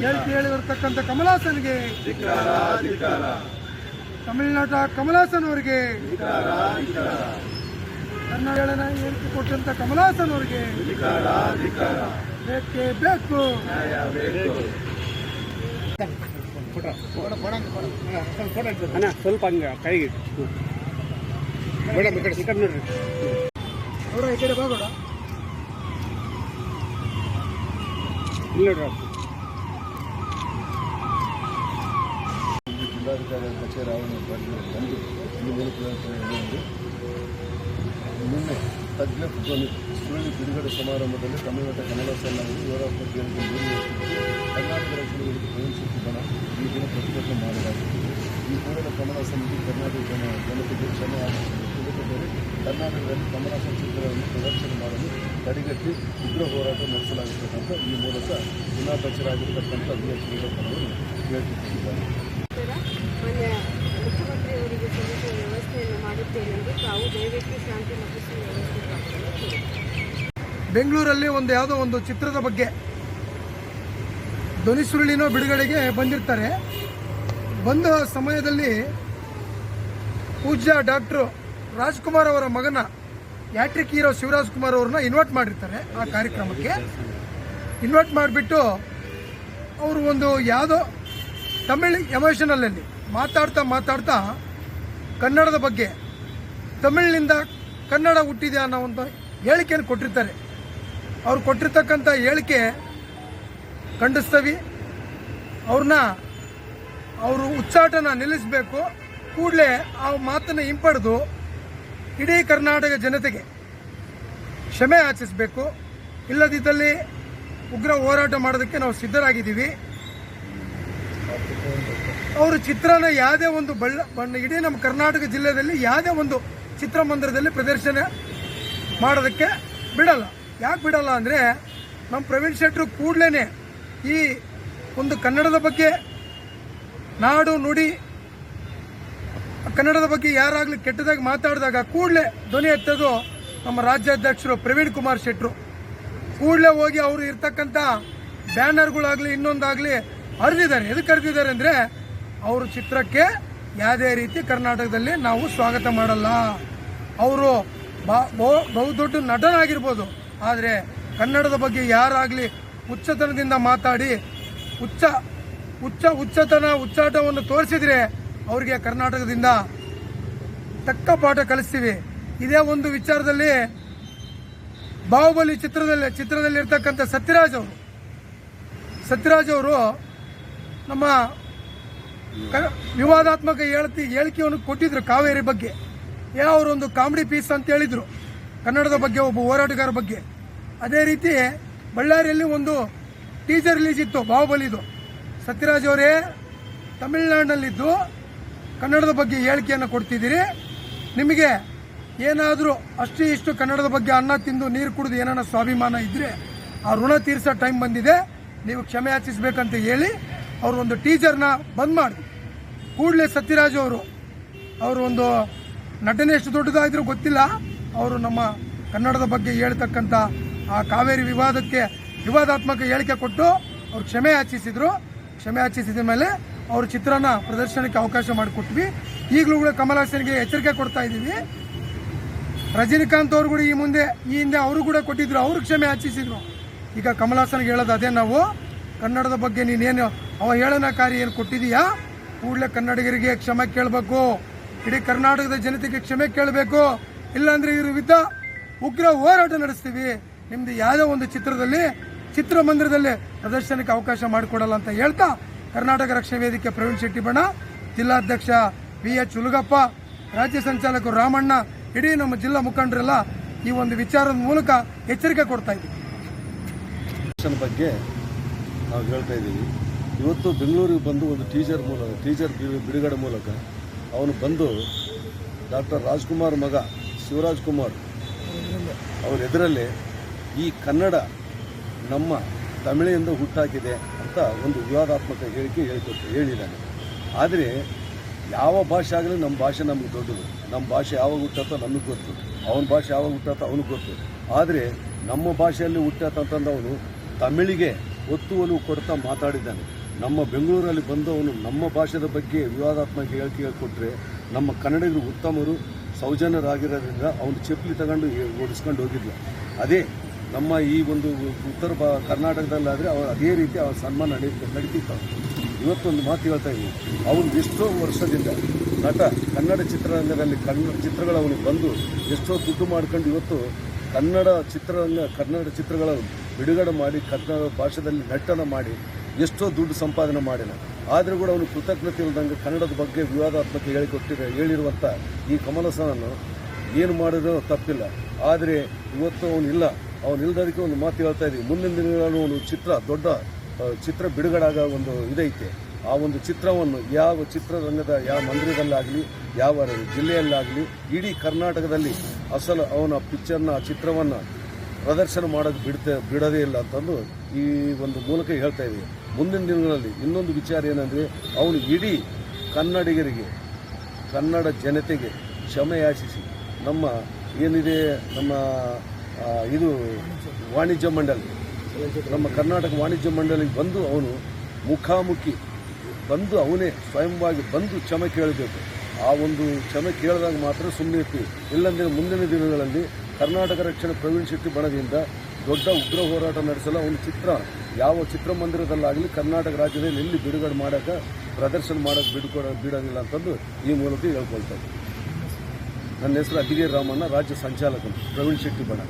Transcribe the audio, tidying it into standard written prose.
ಹೇಳಿಕೆ ಹೇಳಿರ್ತಕ್ಕಂಥ ಕಮಲಾಸನ್ಗೆ, ತಮಿಳುನಾಟ ಕಮಲಾಸನ್ ಅವರಿಗೆ, ಕನ್ನಡ ಹೇಳಿಕೆ ಕೊಟ್ಟಂತ ಕಮಲಾಸನ್ ಅವರಿಗೆ ಬೇಕೇ ಬೇಕು. ಸ್ವಲ್ಪ ಹಂಗ ಕೈಗೆ ನೋಡ್ರಿ ನೋಡ ಈ ಕಡೆ ಬಾಗೋಡ ಇಲ್ಲ ನೋಡ್ರಿ. ಜಿಲ್ಲಾಧಿಕಾರಿ ಕಚೇರಿ ಆವರಣ ಬಂದು ಈ ಮೂಲಕ ನಿನ್ನೆ ತಜ್ಞ ಸುರುಳಿ ಬಿಡುಗಡೆ ಸಮಾರಂಭದಲ್ಲಿ ತಮಿಳುನಾಡು ಕಮಲಾಸನ್ ಅವರು ವಿವರಾತ್ಮಕ ಹೇಳಿಕೆ ಕರ್ನಾಟಕ ರಾಜ್ಯದಲ್ಲಿ ಪ್ರವೇಶಿಸಿ ಬಣ ಈ ದಿನ ಪ್ರತಿಭಟನೆ ಮಾಡಲಾಗುತ್ತದೆ. ಈ ಕೂಡಲೇ ಕಮಲಾಸನ್ಗೆ ಕರ್ನಾಟಕ ಜನತೆಗೆ ಕ್ಷಮೆ ತಿಳಿದುಕೊಂಡರೆ ಕರ್ನಾಟಕದಲ್ಲಿ ಕಮಲಾಸನ್ ಚಿತ್ರಗಳನ್ನು ಪ್ರದರ್ಶನ ಮಾಡಲು ತಡೆಗಟ್ಟಿ ಉಗ್ರ ಹೋರಾಟ ನಡೆಸಲಾಗುತ್ತದೆ ಅಂತ ಈ ಮೂಲಕ ಜಿಲ್ಲಾಧ್ಯಕ್ಷರಾಗಿರತಕ್ಕಂಥ BH ಯಡಿಯೂರಪ್ಪನವರು ಹೇಳಿಕೊಂಡಿದ್ದಾರೆ. ಮುಖ್ಯಮಂತ್ರಿಯವರಿಗೆ ಸಲ್ಲಿಸುವ ವ್ಯವಸ್ಥೆಯನ್ನು ಮಾಡುತ್ತೇನೆ ಎಂದು ತಾವು ದಯವಿಟ್ಟು ಶಾಂತಿ ಮತ್ತು ಸುವ್ಯವಸ್ಥೆ. ಬೆಂಗಳೂರಲ್ಲಿ ಯಾವುದೋ ಒಂದು ಚಿತ್ರದ ಬಗ್ಗೆ ಧ್ವನಿ ಸುರುಳಿನೋ ಬಿಡುಗಡೆಗೆ ಬಂದಿರ್ತಾರೆ. ಬಂದ ಸಮಯದಲ್ಲಿ ಪೂಜ್ಯ ಡಾಕ್ಟರ್ ರಾಜ್ಕುಮಾರ್ ಅವರ ಮಗನ ಹ್ಯಾಟ್ರಿಕ್ ಹೀರೋ ಶಿವರಾಜ್ ಕುಮಾರ್ ಅವ್ರನ್ನ ಇನ್ವೈಟ್ ಮಾಡಿರ್ತಾರೆ. ಆ ಕಾರ್ಯಕ್ರಮಕ್ಕೆ ಇನ್ವೈಟ್ ಮಾಡಿಬಿಟ್ಟು ಅವರು ಒಂದು ಯಾವುದೋ ತಮಿಳ್ ಎಮೋಷನಲ್ಲಲ್ಲಿ ಮಾತಾಡ್ತಾ ಕನ್ನಡದ ಬಗ್ಗೆ, ತಮಿಳಿನಿಂದ ಕನ್ನಡ ಹುಟ್ಟಿದೆ ಅನ್ನೋ ಒಂದು ಹೇಳಿಕೆಯನ್ನು ಕೊಟ್ಟಿರ್ತಾರೆ. ಅವ್ರು ಕೊಟ್ಟಿರ್ತಕ್ಕಂಥ ಹೇಳಿಕೆ ಖಂಡಿಸ್ತೀವಿ. ಅವರು ಉಚ್ಚಾಟನ ನಿಲ್ಲಿಸಬೇಕು. ಕೂಡಲೇ ಆ ಮಾತನ್ನು ಹಿಂಪಡೆದು ಇಡೀ ಕರ್ನಾಟಕ ಜನತೆಗೆ ಕ್ಷಮೆ ಯಾಚಿಸಬೇಕು. ಇಲ್ಲದಿದ್ದಲ್ಲಿ ಉಗ್ರ ಹೋರಾಟ ಮಾಡೋದಕ್ಕೆ ನಾವು ಸಿದ್ಧರಾಗಿದ್ದೀವಿ. ಅವರು ಚಿತ್ರನ ಯಾವುದೇ ಒಂದು ಇಡೀ ನಮ್ಮ ಕರ್ನಾಟಕ ಜಿಲ್ಲೆಯಲ್ಲಿ ಯಾವುದೇ ಒಂದು ಚಿತ್ರಮಂದಿರದಲ್ಲಿ ಪ್ರದರ್ಶನ ಮಾಡೋದಕ್ಕೆ ಬಿಡಲ್ಲ. ಯಾಕೆ ಬಿಡಲ್ಲ ಅಂದರೆ ನಮ್ಮ ಪ್ರವೀಣ್ ಶೆಟ್ಟರು ಕೂಡಲೇ ಈ ಒಂದು ಕನ್ನಡದ ಬಗ್ಗೆ, ನಾಡು ನುಡಿ, ಕನ್ನಡದ ಬಗ್ಗೆ ಯಾರಾಗಲಿ ಕೆಟ್ಟದಾಗಿ ಮಾತಾಡಿದಾಗ ಕೂಡಲೇ ಧ್ವನಿ ಎತ್ತೋದು ನಮ್ಮ ರಾಜ್ಯಾಧ್ಯಕ್ಷರು ಪ್ರವೀಣ್ ಕುಮಾರ್ ಶೆಟ್ಟರು. ಕೂಡಲೇ ಹೋಗಿ ಅವರು ಇರ್ತಕ್ಕಂಥ ಬ್ಯಾನರ್ಗಳಾಗಲಿ ಇನ್ನೊಂದಾಗಲಿ ಹರಿದಿದ್ದಾರೆ. ಎದಕ್ಕೆ ಹರಿದಿದ್ದಾರೆ ಅಂದರೆ ಅವರು ಚಿತ್ರಕ್ಕೆ ಯಾವುದೇ ರೀತಿ ಕರ್ನಾಟಕದಲ್ಲಿ ನಾವು ಸ್ವಾಗತ ಮಾಡಲ್ಲ. ಅವರು ಬಹುದೊಡ್ಡ ನಟನಾಗಿರ್ಬೋದು, ಆದರೆ ಕನ್ನಡದ ಬಗ್ಗೆ ಯಾರಾಗಲಿ ಉಚ್ಚತನದಿಂದ ಮಾತಾಡಿ ಉಚ್ಚಾಟವನ್ನು ತೋರಿಸಿದ್ರೆ ಅವರಿಗೆ ಕರ್ನಾಟಕದಿಂದ ತಕ್ಕ ಪಾಠ ಕಲಿಸ್ತೀವಿ. ಇದೇ ಒಂದು ವಿಚಾರದಲ್ಲಿ ಬಾಹುಬಲಿ ಚಿತ್ರದಲ್ಲಿ ಇರ್ತಕ್ಕಂಥ ಸತ್ಯರಾಜ್ ಅವರು ನಮ್ಮ ವಿವಾದಾತ್ಮಕ ಹೇಳಿಕೆಯನ್ನು ಕೊಟ್ಟಿದ್ರು ಕಾವೇರಿ ಬಗ್ಗೆ. ಅವರೊಂದು ಕಾಮಿಡಿ ಪೀಸ್ ಅಂತ ಹೇಳಿದ್ರು ಕನ್ನಡದ ಬಗ್ಗೆ, ಒಬ್ಬ ಹೋರಾಟಗಾರ ಬಗ್ಗೆ. ಅದೇ ರೀತಿ ಬಳ್ಳಾರಿಯಲ್ಲಿ ಒಂದು ಟೀಸರ್ ರಿಲೀಸ್ ಇತ್ತು ಬಾಹುಬಲಿದು. ಸತ್ಯರಾಜ್ ಅವರೇ, ತಮಿಳುನಾಡಿನಲ್ಲಿದ್ದು ಕನ್ನಡದ ಬಗ್ಗೆ ಹೇಳಿಕೆಯನ್ನು ಕೊಡ್ತಿದ್ದೀರಿ. ನಿಮಗೆ ಏನಾದರೂ ಅಷ್ಟು ಇಷ್ಟು ಕನ್ನಡದ ಬಗ್ಗೆ ಅನ್ನ ತಿಂದು ನೀರು ಕುಡಿದು ಏನಾನ ಸ್ವಾಭಿಮಾನ ಇದ್ದರೆ ಆ ಋಣ ತೀರಿಸೋ ಟೈಮ್ ಬಂದಿದೆ, ನೀವು ಕ್ಷಮೆ ಯಾಚಿಸಬೇಕಂತ ಹೇಳಿ ಅವರು ಒಂದು ಟೀಸರ್ನ ಬಂದ್ ಮಾಡಿ ಕೂಡಲೇ ಸತ್ಯರಾಜ್ ಅವರು ಒಂದು ನಟನೆ ಎಷ್ಟು ದೊಡ್ಡದಾದ್ರೂ ಗೊತ್ತಿಲ್ಲ, ಅವರು ನಮ್ಮ ಕನ್ನಡದ ಬಗ್ಗೆ ಹೇಳ್ತಕ್ಕಂಥ ಆ ಕಾವೇರಿ ವಿವಾದಾತ್ಮಕ ಹೇಳಿಕೆ ಕೊಟ್ಟು ಅವ್ರು ಕ್ಷಮೆ ಯಾಚಿಸಿದ ಮೇಲೆ ಅವ್ರ ಚಿತ್ರನ ಪ್ರದರ್ಶನಕ್ಕೆ ಅವಕಾಶ ಮಾಡಿಕೊಟ್ವಿ. ಈಗಲೂ ಕೂಡ ಕಮಲಾಸನ್ಗೆ ಎಚ್ಚರಿಕೆ ಕೊಡ್ತಾ ಇದ್ದೀವಿ. ರಜನಿಕಾಂತ್ ಅವರು ಕೂಡ ಈ ಹಿಂದೆ ಅವರು ಕೂಡ ಕೊಟ್ಟಿದ್ರು, ಅವರು ಕ್ಷಮೆ ಯಾಚಿಸಿದ್ರು. ಈಗ ಕಮಲಾಸನ್ಗೆ ಹೇಳೋದು ಅದೇ, ನಾವು ಕನ್ನಡದ ಬಗ್ಗೆ ನೀನೇನು ಅವಹೇಳನಕಾರಿ ಏನು ಕೊಟ್ಟಿದೀಯಾ, ಕೂಡಲೇ ಕನ್ನಡಿಗರಿಗೆ ಕ್ಷಮೆ ಕೇಳಬೇಕು, ಇಡೀ ಕರ್ನಾಟಕದ ಜನತೆಗೆ ಕ್ಷಮೆ ಕೇಳಬೇಕು. ಇಲ್ಲಾಂದ್ರೆ ಇವ್ರ ವಿರುದ್ಧ ಉಗ್ರ ಹೋರಾಟ ನಡೆಸ್ತೀವಿ. ನಿಮ್ದು ಯಾವುದೋ ಒಂದು ಚಿತ್ರಮಂದಿರದಲ್ಲಿ ಪ್ರದರ್ಶನಕ್ಕೆ ಅವಕಾಶ ಮಾಡಿಕೊಡಲ್ಲ ಅಂತ ಹೇಳ್ತಾ, ಕರ್ನಾಟಕ ರಕ್ಷಣಾ ವೇದಿಕೆ ಪ್ರವೀಣ್ ಶೆಟ್ಟಿ ಬಣ, ಜಿಲ್ಲಾಧ್ಯಕ್ಷ BH ಹುಲಗಪ್ಪ, ರಾಜ್ಯ ಸಂಚಾಲಕರು ರಾಮಣ್ಣ, ಇಡೀ ನಮ್ಮ ಜಿಲ್ಲಾ ಮುಖಂಡರೆಲ್ಲ ಈ ಒಂದು ವಿಚಾರದ ಮೂಲಕ ಎಚ್ಚರಿಕೆ ಕೊಡ್ತಾ ಇದ್ದೀವಿ. ಬಗ್ಗೆ ನಾವು ಹೇಳ್ತಾ ಇದ್ದೀವಿ. ಇವತ್ತು ಬೆಂಗಳೂರಿಗೆ ಬಂದು ಒಂದು ಟೀಸರ್ ಬಿಡುಗಡೆ ಮೂಲಕ ಅವನು ಬಂದು ಡಾಕ್ಟರ್ ರಾಜ್ಕುಮಾರ್ ಮಗ ಶಿವರಾಜ್ ಕುಮಾರ್ ಅವ್ರ ಎದುರಲ್ಲೇ ಈ ಕನ್ನಡ ನಮ್ಮ ತಮಿಳಿಂದ ಹುಟ್ಟಾಕಿದೆ ಅಂತ ಒಂದು ವಿವಾದಾತ್ಮಕ ಹೇಳಿದ್ದಾನೆ. ಆದರೆ ಯಾವ ಭಾಷೆ ಆಗಲಿ ನಮ್ಮ ಭಾಷೆ ನಮಗೆ ದೊಡ್ಡದು. ನಮ್ಮ ಭಾಷೆ ಯಾವಾಗ ಹುಟ್ಟತ್ತೋ ನಮಗೆ ಗೊತ್ತು, ಅವನ ಭಾಷೆ ಯಾವಾಗ ಹುಟ್ಟತ್ತೋ ಅವನಿಗೆ ಗೊತ್ತು. ಆದರೆ ನಮ್ಮ ಭಾಷೆಯಲ್ಲಿ ಹುಟ್ಟತ್ತಂತಂದು ಅವನು ತಮಿಳಿಗೆ ಒತ್ತು ಒಲವು ಕೊಡ್ತಾ ಮಾತಾಡಿದ್ದಾನೆ. ನಮ್ಮ ಬೆಂಗಳೂರಲ್ಲಿ ಬಂದು ಅವನು ನಮ್ಮ ಭಾಷೆದ ಬಗ್ಗೆ ವಿವಾದಾತ್ಮಕ ಹೇಳಿಕೆ ಕೊಟ್ಟರೆ ನಮ್ಮ ಕನ್ನಡಿಗರು ಉತ್ತಮರು ಸೌಜನ್ಯರಾಗಿರೋದ್ರಿಂದ ಅವನು ಚಪ್ಪಲಿ ತಗೊಂಡು ಓಡಿಸ್ಕೊಂಡು ಹೋಗಿದ್ಲು. ಅದೇ ನಮ್ಮ ಈ ಒಂದು ಉತ್ತರ ಕರ್ನಾಟಕದಲ್ಲಾದರೆ ಅವ್ರು ಅದೇ ರೀತಿ ಅವ್ರ ಸನ್ಮಾನ ನಡೀತಿತ್ತು. ಇವತ್ತೊಂದು ಮಾತು ಹೇಳ್ತಾ ಇದ್ವಿ, ಅವನು ಎಷ್ಟೋ ವರ್ಷದಿಂದ ನಟ ಕನ್ನಡ ಚಿತ್ರರಂಗದಲ್ಲಿ ಕನ್ನಡ ಚಿತ್ರಗಳು ಅವನು ಬಂದು ಎಷ್ಟೋ ದುಡ್ಡು ಮಾಡ್ಕೊಂಡು ಇವತ್ತು ಕನ್ನಡ ಚಿತ್ರಗಳ ಬಿಡುಗಡೆ ಮಾಡಿ ಕನ್ನಡ ಭಾಷೆಯಲ್ಲಿ ನಟನ ಮಾಡಿ ಎಷ್ಟೋ ದುಡ್ಡು ಸಂಪಾದನೆ ಮಾಡಿದ. ಆದರೂ ಕೂಡ ಅವನು ಕೃತಜ್ಞತೆ ಇಲ್ಲದಂಗೆ ಕನ್ನಡದ ಬಗ್ಗೆ ವಿವಾದಾತ್ಮಕ ಹೇಳಿರುವಂಥ ಈ ಕಮಲಸನನ್ನು ಏನು ಮಾಡಿದ್ರೂ ತಪ್ಪಿಲ್ಲ. ಆದರೆ ಇವತ್ತು ಅವನು ಇಲ್ಲದಕ್ಕೆ ಒಂದು ಮಾತು ಹೇಳ್ತಾ ಇದ್ದೀವಿ, ಮುಂದಿನ ದಿನಗಳಲ್ಲಿ ಒಂದು ದೊಡ್ಡ ಚಿತ್ರ ಬಿಡುಗಡಾಗ ಒಂದು ಇದೈತೆ. ಆ ಒಂದು ಚಿತ್ರವನ್ನು ಯಾವ ಚಿತ್ರರಂಗದ ಯಾವ ಮಂದಿರದಲ್ಲಾಗಲಿ ಯಾವ ಜಿಲ್ಲೆಯಲ್ಲಾಗಲಿ ಇಡೀ ಕರ್ನಾಟಕದಲ್ಲಿ ಅವನ ಪಿಕ್ಚರ್ನ ಚಿತ್ರವನ್ನು ಪ್ರದರ್ಶನ ಮಾಡೋದು ಬಿಡೋದೇ ಇಲ್ಲ ಅಂತಂದು ಈ ಒಂದು ಮೂಲಕ ಹೇಳ್ತಾ ಇದ್ದೀವಿ. ಮುಂದಿನ ದಿನಗಳಲ್ಲಿ ಇನ್ನೊಂದು ವಿಚಾರ ಏನಂದರೆ ಅವನು ಇಡೀ ಕನ್ನಡಿಗರಿಗೆ ಕನ್ನಡ ಜನತೆಗೆ ಕ್ಷಮೆ ಯಾಚಿಸಿ ನಮ್ಮ ಏನಿದೆ ನಮ್ಮ ಇದು ವಾಣಿಜ್ಯ ಮಂಡಳಿ ನಮ್ಮ ಕರ್ನಾಟಕ ವಾಣಿಜ್ಯ ಮಂಡಳಿಗೆ ಬಂದು ಅವನು ಮುಖಾಮುಖಿ ಬಂದು ಅವನೇ ಸ್ವಯಂವಾಗಿ ಬಂದು ಕ್ಷಮೆ ಕೇಳಬೇಕು. ಆ ಒಂದು ಕ್ಷಮೆ ಕೇಳಿದಾಗ ಮಾತ್ರ ಸುಮ್ಮನೆ ಇರ್ತೀವಿ. ಇಲ್ಲಂದರೆ ಮುಂದಿನ ದಿನಗಳಲ್ಲಿ ಕರ್ನಾಟಕ ರಕ್ಷಣೆ ಪ್ರವೀಣ್ ಶೆಟ್ಟಿ ಬಣದಿಂದ ದೊಡ್ಡ ಉಗ್ರ ಹೋರಾಟ ನಡೆಸಲು ಅವನ ಯಾವ ಚಿತ್ರಮಂದಿರದಲ್ಲಾಗಲಿ ಕರ್ನಾಟಕ ರಾಜ್ಯದಲ್ಲಿ ಎಲ್ಲಿ ಬಿಡುಗಡೆ ಮಾಡೋಕ್ಕೆ ಪ್ರದರ್ಶನ ಮಾಡೋಕ್ಕೆ ಬಿಡೋದಿಲ್ಲ ಅಂತಂದು ಈ ಮೂಲಕ ಹೇಳ್ಕೊಳ್ತಾರೆ. ನನ್ನ ಹೆಸರು ಅದಿಗೇರಿ ರಾಮಣ್ಣ, ರಾಜ್ಯ ಸಂಚಾಲಕರು ಪ್ರವೀಣ್ ಶೆಟ್ಟಿ ಬಣ.